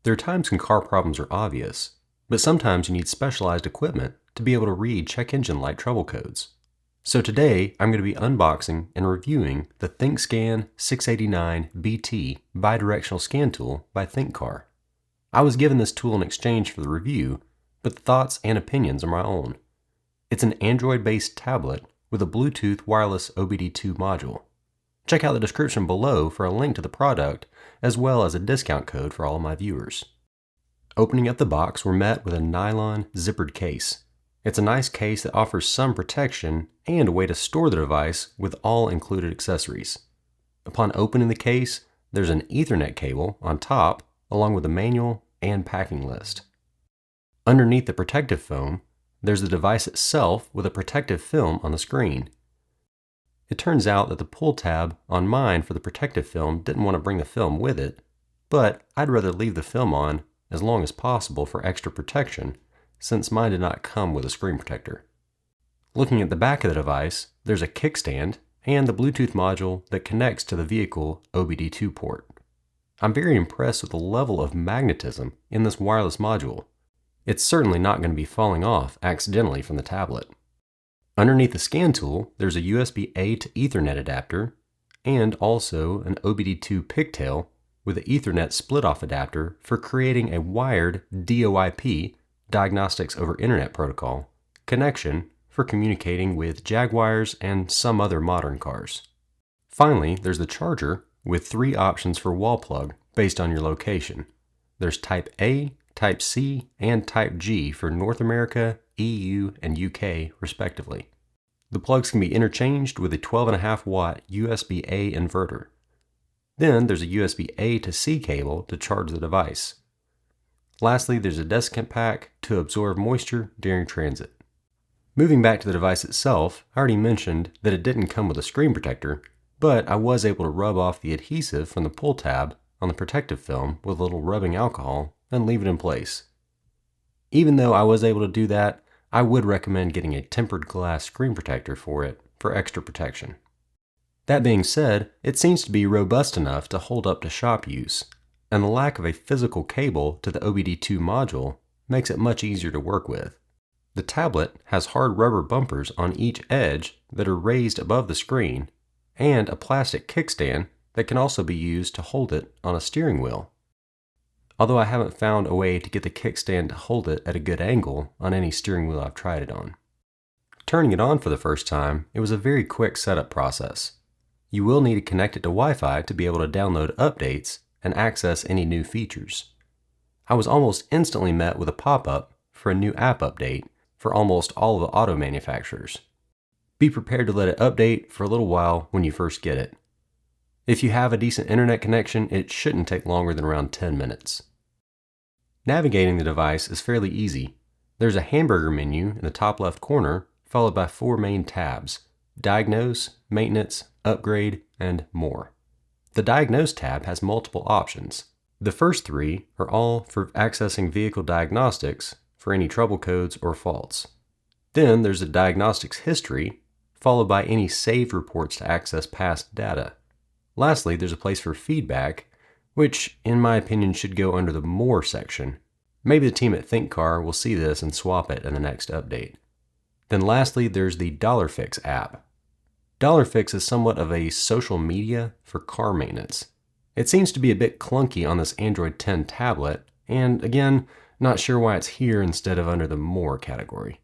There are times when car problems are obvious, but sometimes you need specialized equipment to be able to read check engine light trouble codes. So today, I'm going to be unboxing and reviewing the ThinkScan 689BT bidirectional scan tool by ThinkCar. I was given this tool in exchange for the review, but the thoughts and opinions are my own. It's an Android-based tablet with a Bluetooth wireless OBD2 module. Check out the description below for a link to the product, as well as a discount code for all of my viewers. Opening up the box, we're met with a nylon zippered case. It's a nice case that offers some protection and a way to store the device with all included accessories. Upon opening the case, there's an Ethernet cable on top, along with a manual and packing list. Underneath the protective foam, there's the device itself with a protective film on the screen. It turns out that the pull tab on mine for the protective film didn't want to bring the film with it, but I'd rather leave the film on as long as possible for extra protection, since mine did not come with a screen protector. Looking at the back of the device, there's a kickstand and the Bluetooth module that connects to the vehicle OBD2 port. I'm very impressed with the level of magnetism in this wireless module. It's certainly not going to be falling off accidentally from the tablet. Underneath the scan tool, there's a USB-A to Ethernet adapter and also an OBD2 pigtail with an Ethernet split-off adapter for creating a wired DOIP, Diagnostics over Internet Protocol, connection for communicating with Jaguars and some other modern cars. Finally, there's the charger with 3 options for wall plug based on your location. There's Type A, Type C, and Type G for North America, EU, and UK, respectively. The plugs can be interchanged with a 12.5 watt USB-A inverter. Then there's a USB-A to C cable to charge the device. Lastly, there's a desiccant pack to absorb moisture during transit. Moving back to the device itself, I already mentioned that it didn't come with a screen protector, but I was able to rub off the adhesive from the pull tab on the protective film with a little rubbing alcohol and leave it in place. Even though I was able to do that, I would recommend getting a tempered glass screen protector for it for extra protection. That being said, it seems to be robust enough to hold up to shop use, and the lack of a physical cable to the OBD2 module makes it much easier to work with. The tablet has hard rubber bumpers on each edge that are raised above the screen, and a plastic kickstand that can also be used to hold it on a steering wheel. Although I haven't found a way to get the kickstand to hold it at a good angle on any steering wheel I've tried it on. Turning it on for the first time, it was a very quick setup process. You will need to connect it to Wi-Fi to be able to download updates and access any new features. I was almost instantly met with a pop-up for a new app update for almost all of the auto manufacturers. Be prepared to let it update for a little while when you first get it. If you have a decent internet connection, it shouldn't take longer than around 10 minutes. Navigating the device is fairly easy. There's a hamburger menu in the top left corner, followed by 4 main tabs: Diagnose, Maintenance, Upgrade, and More. The Diagnose tab has multiple options. The first 3 are all for accessing vehicle diagnostics for any trouble codes or faults. Then there's a Diagnostics history, followed by any saved reports to access past data. Lastly, there's a place for feedback, which in my opinion should go under the More section. Maybe the team at ThinkCar will see this and swap it in the next update. Then lastly, there's the $Fix app. $Fix is somewhat of a social media for car maintenance. It seems to be a bit clunky on this Android 10 tablet, and again, not sure why it's here instead of under the More category.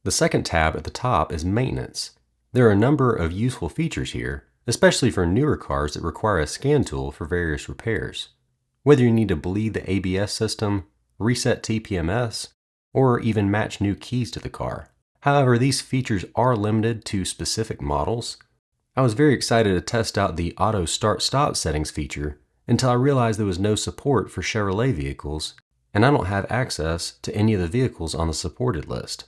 The second tab at the top is Maintenance. There are a number of useful features here, especially for newer cars that require a scan tool for various repairs. Whether you need to bleed the ABS system, reset TPMS, or even match new keys to the car. However, these features are limited to specific models. I was very excited to test out the Auto Start-Stop settings feature until I realized there was no support for Chevrolet vehicles, and I don't have access to any of the vehicles on the supported list.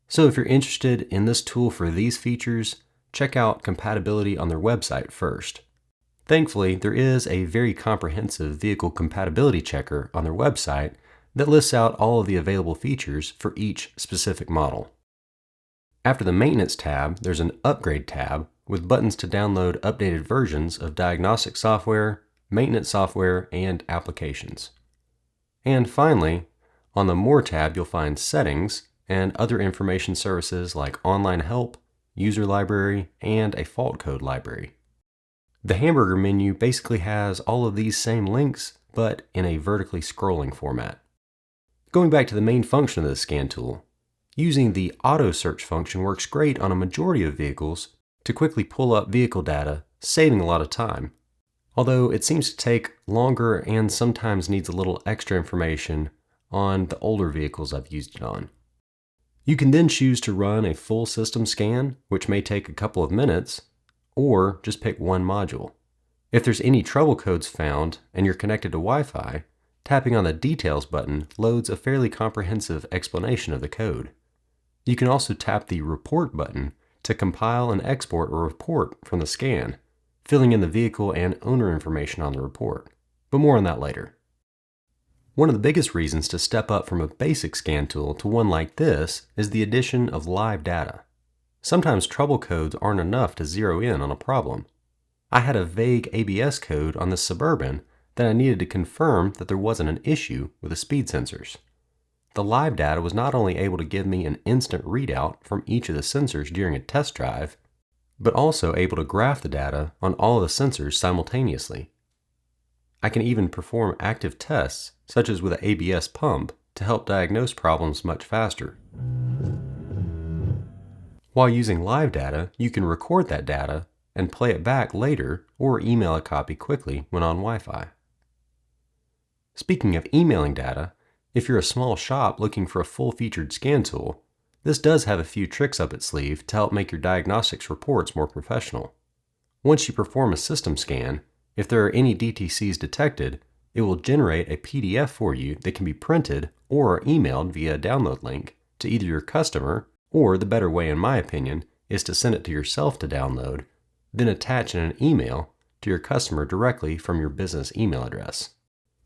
So if you're interested in this tool for these features, check out compatibility on their website first. Thankfully, there is a very comprehensive vehicle compatibility checker on their website that lists out all of the available features for each specific model. After the Maintenance tab, there's an Upgrade tab with buttons to download updated versions of diagnostic software, maintenance software, and applications. And finally, on the More tab, you'll find Settings and other information services like Online Help, User Library, and a fault code library. The hamburger menu basically has all of these same links, but in a vertically scrolling format. Going back to the main function of the scan tool, using the auto search function works great on a majority of vehicles to quickly pull up vehicle data, saving a lot of time. Although it seems to take longer and sometimes needs a little extra information on the older vehicles I've used it on. You can then choose to run a full system scan, which may take a couple of minutes, or just pick one module. If there's any trouble codes found and you're connected to Wi-Fi, tapping on the Details button loads a fairly comprehensive explanation of the code. You can also tap the Report button to compile and export a report from the scan, filling in the vehicle and owner information on the report. But more on that later. One of the biggest reasons to step up from a basic scan tool to one like this is the addition of live data. Sometimes trouble codes aren't enough to zero in on a problem. I had a vague ABS code on the Suburban that I needed to confirm that there wasn't an issue with the speed sensors. The live data was not only able to give me an instant readout from each of the sensors during a test drive, but also able to graph the data on all of the sensors simultaneously. I can even perform active tests, such as with an ABS pump, to help diagnose problems much faster. While using live data, you can record that data and play it back later or email a copy quickly when on Wi-Fi. Speaking of emailing data, if you're a small shop looking for a full-featured scan tool, this does have a few tricks up its sleeve to help make your diagnostics reports more professional. Once you perform a system scan, if there are any DTCs detected, it will generate a PDF for you that can be printed or emailed via a download link to either your customer, or the better way in my opinion is to send it to yourself to download, then attach in an email to your customer directly from your business email address.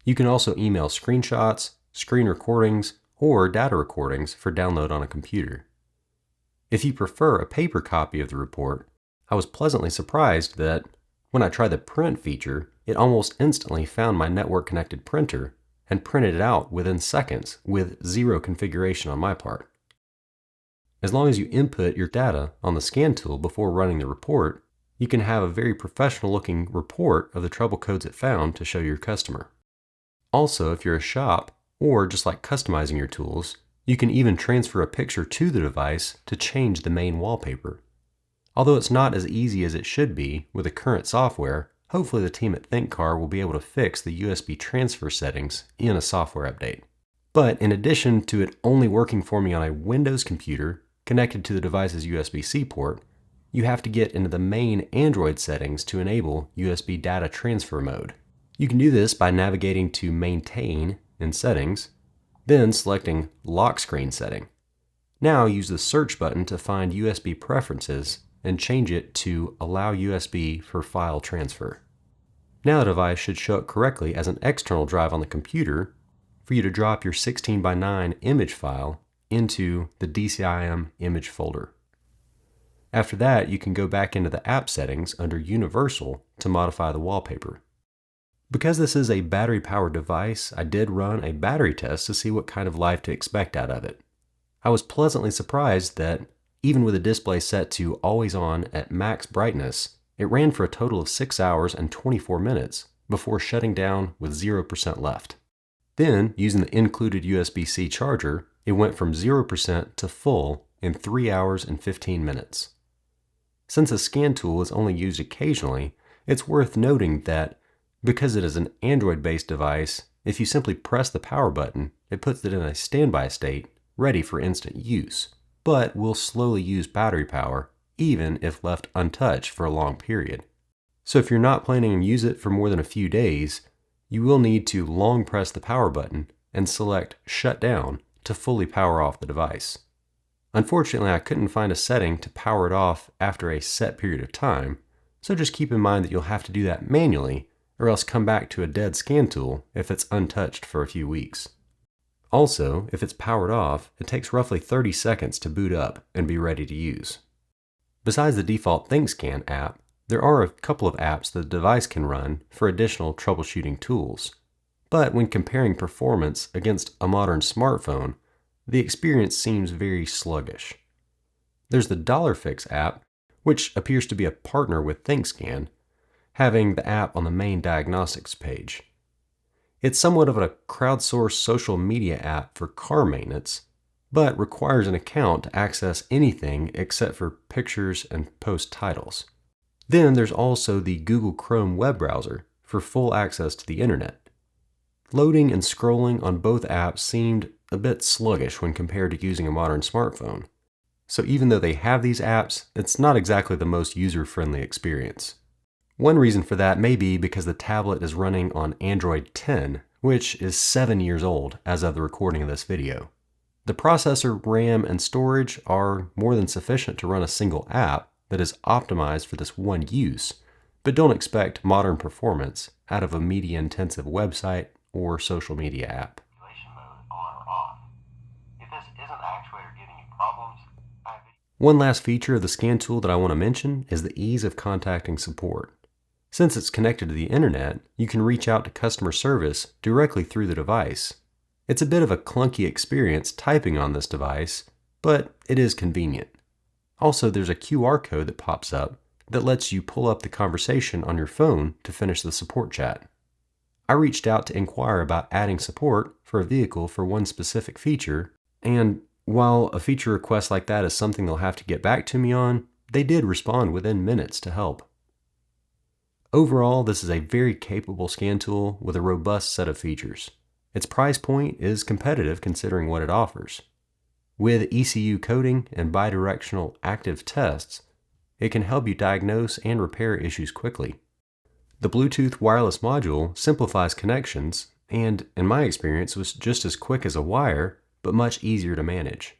You can also email screenshots, screen recordings, or data recordings for download on a computer. If you prefer a paper copy of the report, I was pleasantly surprised that when I tried the print feature, it almost instantly found my network-connected printer and printed it out within seconds with zero configuration on my part. As long as you input your data on the scan tool before running the report, you can have a very professional-looking report of the trouble codes it found to show your customer. Also, if you're a shop, or just like customizing your tools, you can even transfer a picture to the device to change the main wallpaper. Although it's not as easy as it should be with the current software, hopefully the team at ThinkCar will be able to fix the USB transfer settings in a software update. But in addition to it only working for me on a Windows computer connected to the device's USB-C port, you have to get into the main Android settings to enable USB data transfer mode. You can do this by navigating to Maintain in Settings, then selecting Lock Screen Setting. Now use the search button to find USB preferences and change it to Allow USB for file transfer. Now the device should show up correctly as an external drive on the computer for you to drop your 16:9 image file into the DCIM image folder. After that, you can go back into the app settings under Universal to modify the wallpaper. Because this is a battery-powered device, I did run a battery test to see what kind of life to expect out of it. I was pleasantly surprised that even with the display set to always on at max brightness, it ran for a total of 6 hours and 24 minutes before shutting down with 0% left. Then, using the included USB-C charger, it went from 0% to full in 3 hours and 15 minutes. Since a scan tool is only used occasionally, it's worth noting that because it is an Android-based device, if you simply press the power button, it puts it in a standby state, ready for instant use, but will slowly use battery power, even if left untouched for a long period. So if you're not planning to use it for more than a few days, you will need to long press the power button and select Shut Down to fully power off the device. Unfortunately, I couldn't find a setting to power it off after a set period of time, so just keep in mind that you'll have to do that manually or else come back to a dead scan tool if it's untouched for a few weeks. Also, if it's powered off, it takes roughly 30 seconds to boot up and be ready to use. Besides the default ThinkScan app, there are a couple of apps the device can run for additional troubleshooting tools. but when comparing performance against a modern smartphone, the experience seems very sluggish. There's the DollarFix app, which appears to be a partner with ThinkScan, having the app on the main diagnostics page. It's somewhat of a crowdsourced social media app for car maintenance, but requires an account to access anything except for pictures and post titles. Then there's also the Google Chrome web browser for full access to the internet. Loading and scrolling on both apps seemed a bit sluggish when compared to using a modern smartphone. So even though they have these apps, it's not exactly the most user-friendly experience. One reason for that may be because the tablet is running on Android 10, which is 7 years old as of the recording of this video. The processor, RAM, and storage are more than sufficient to run a single app that is optimized for this one use, but don't expect modern performance out of a media-intensive website or social media app. One last feature of the scan tool that I want to mention is the ease of contacting support. Since it's connected to the internet, you can reach out to customer service directly through the device. It's a bit of a clunky experience typing on this device, but it is convenient. Also, there's a QR code that pops up that lets you pull up the conversation on your phone to finish the support chat. I reached out to inquire about adding support for a vehicle for one specific feature, and while a feature request like that is something they'll have to get back to me on, they did respond within minutes to help. Overall, this is a very capable scan tool with a robust set of features. Its price point is competitive considering what it offers. With ECU coding and bidirectional active tests, it can help you diagnose and repair issues quickly. The Bluetooth wireless module simplifies connections and, in my experience, was just as quick as a wire, but much easier to manage.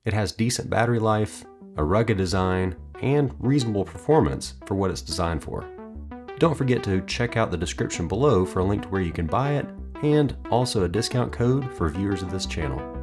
It has decent battery life, a rugged design, and reasonable performance for what it's designed for. Don't forget to check out the description below for a link to where you can buy it, and also a discount code for viewers of this channel.